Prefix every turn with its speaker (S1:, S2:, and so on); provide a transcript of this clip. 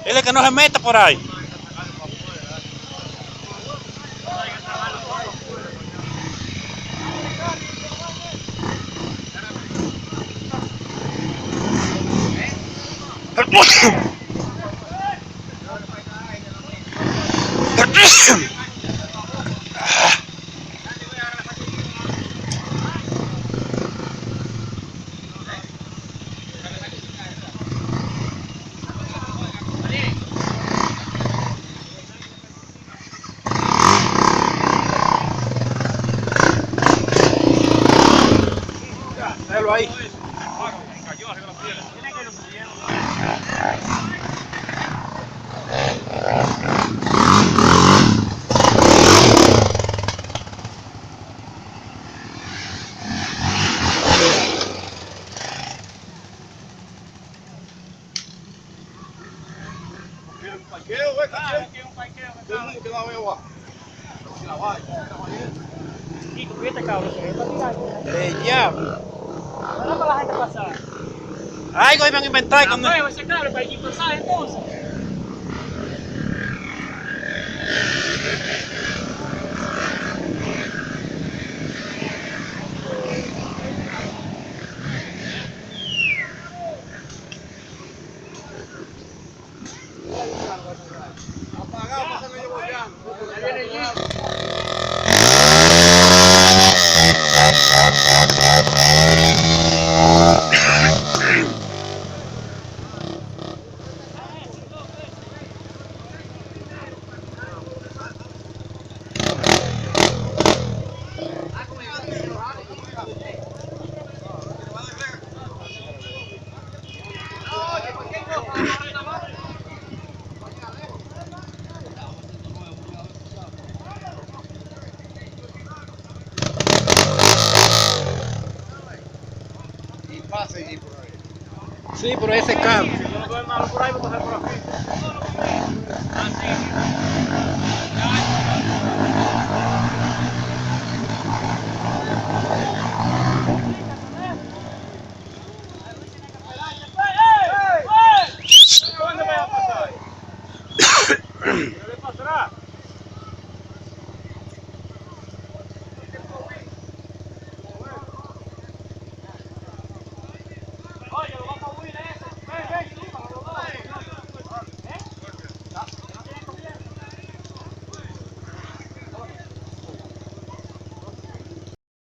S1: Dile que no se meta por ahí. Déjalo ahí.
S2: Un parqueo, güey, un parqueo. Todo el mundo que la veo abajo. Si la vaya,
S3: Y con este cabrón, se va a tirar.
S1: De diablo.
S3: No para la gente pasar.
S1: Algo iban a inventar con
S3: Nuevo ese cabrón para ir pasar entonces.
S2: apagado, pásame yo bollando.
S3: Ya viene allí.
S2: Y pase y por ahí.
S1: Sí, por ese cabo.
S3: Si yo no veo malo por ahí, voy a coger por aquí.